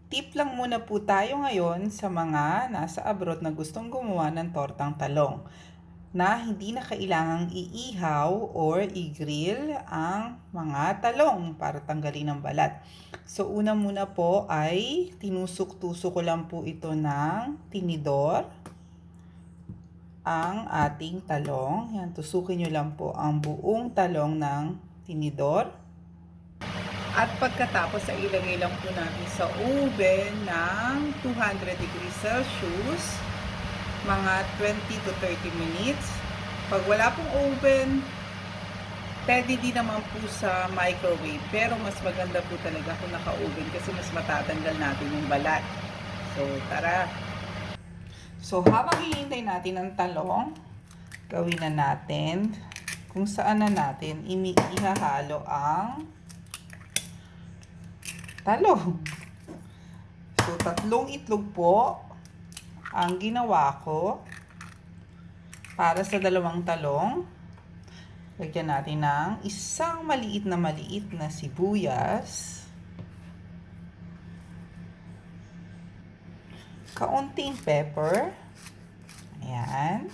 Tip lang muna po tayo ngayon sa mga nasa abroad na gustong gumawa ng tortang talong na hindi na kailangang iihaw or i-grill ang mga talong para tanggalin ang balat. So una muna po ay tinusok-tusok ko lang po ito ng tinidor ang ating talong. Yan, tusukin nyo lang po ang buong talong ng tinidor. At pagkatapos ay ilagay lang po natin sa oven ng 200 degrees Celsius, mga 20 to 30 minutes. Pag wala pong oven, pwede din naman po sa microwave. Pero mas maganda po talaga kung naka-oven kasi mas matatanggal natin yung balat. So, tara! So, habang hihintay natin ang talong, gawin na natin kung saan na natin ihahalo ang talong. So, 3 itlog po ang ginawa ko para sa 2 talong. Lagyan natin ng isang maliit na sibuyas. Kaunting pepper. Ayan.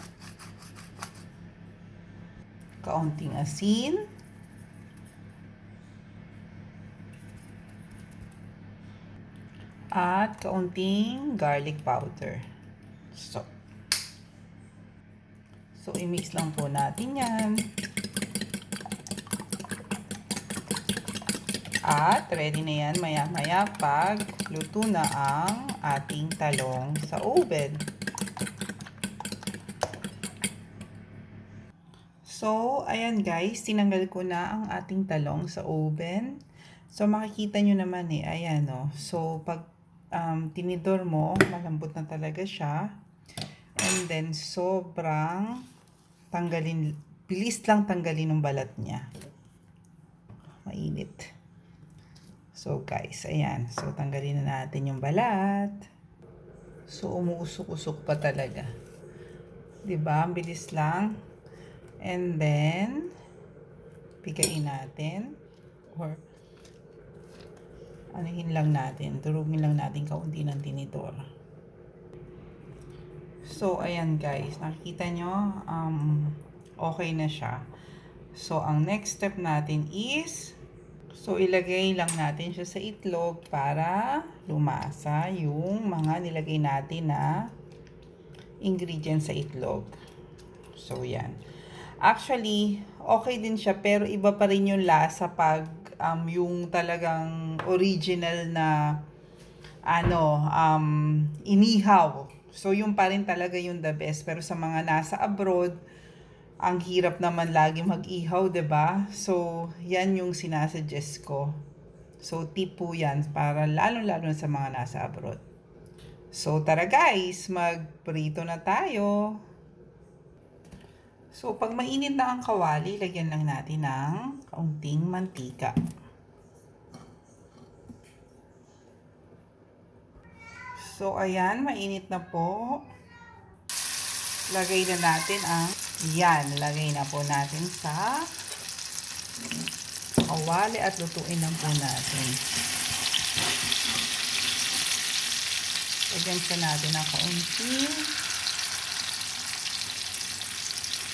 Kaunting asin. At kaunting garlic powder. So i-mix lang po natin yan. At ready na yan maya-maya pag luto na ang ating talong sa oven. So, ayan guys, tinanggal ko na ang ating talong sa oven. So, makikita nyo naman ayan o. So, pag tinidor mo, malambot na talaga siya. And then, sobrang bilis lang tanggalin ng balat niya. Mainit. So, guys, ayan. So, tanggalin na natin yung balat. So, umuusok-usok pa talaga. Diba? Ang bilis lang. And then, pigain natin. Or, anuhin lang natin. Durugin lang natin kaunti ng tinidor. So, ayan guys. Nakikita nyo, okay na siya. So, ang next step natin is, so, ilagay lang natin siya sa itlog para lumasa yung mga nilagay natin na ingredients sa itlog. So, yan. Actually, okay din siya pero iba pa rin yung lasa pag yung talagang original na inihaw. So, yung pa rin talaga yung the best. Pero sa mga nasa abroad, ang hirap naman lagi mag-ihaw, 'di ba? So, yan yung sinasuggest ko. So, tip po yan para lalo-lalo sa mga nasa abroad. So, tara guys, magprito na tayo. So, pag mainit na ang kawali, lagyan lang natin ng kaunting mantika. So, ayan, mainit na po. Lagay na natin lagay na po natin sa kawali at lutuin lang po natin. Lagyan pa natin ng kaunting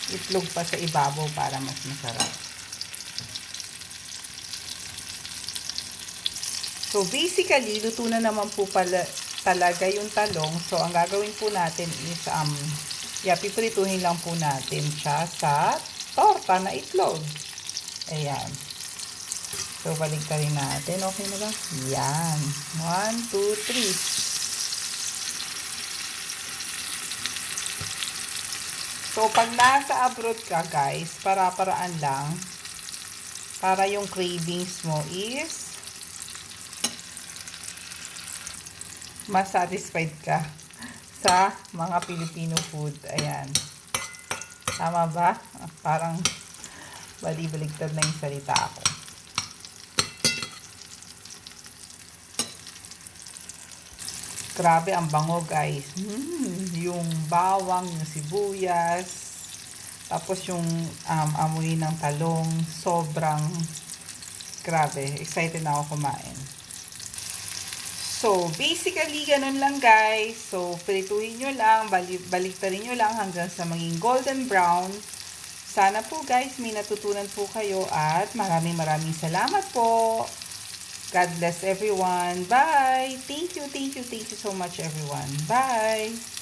itlog pa sa ibabaw para mas masarap. So, basically, luto na naman po pala talaga yung talong. So, ang gagawin po natin is, piprituhin lang po natin siya sa torta na itlog. Ayan. So, baligtarin natin. Okay na ba? Yan. 1, 2, 3. So, pag nasa abroad ka, guys, para-paraan lang. Para yung cravings mo is mas satisfied ka sa mga Filipino food. Ayan. Tama ba? Parang bali-baligtad na yung salita ako. Grabe ang bango guys. Yung bawang, yung sibuyas, tapos yung amoy ng talong, sobrang grabe. Excited na ako kumain. So, basically, ganun lang guys. So, prituhin nyo lang, baliktarin nyo lang hanggang sa maging golden brown. Sana po guys, may natutunan po kayo at maraming salamat po. God bless everyone. Bye! Thank you so much everyone. Bye!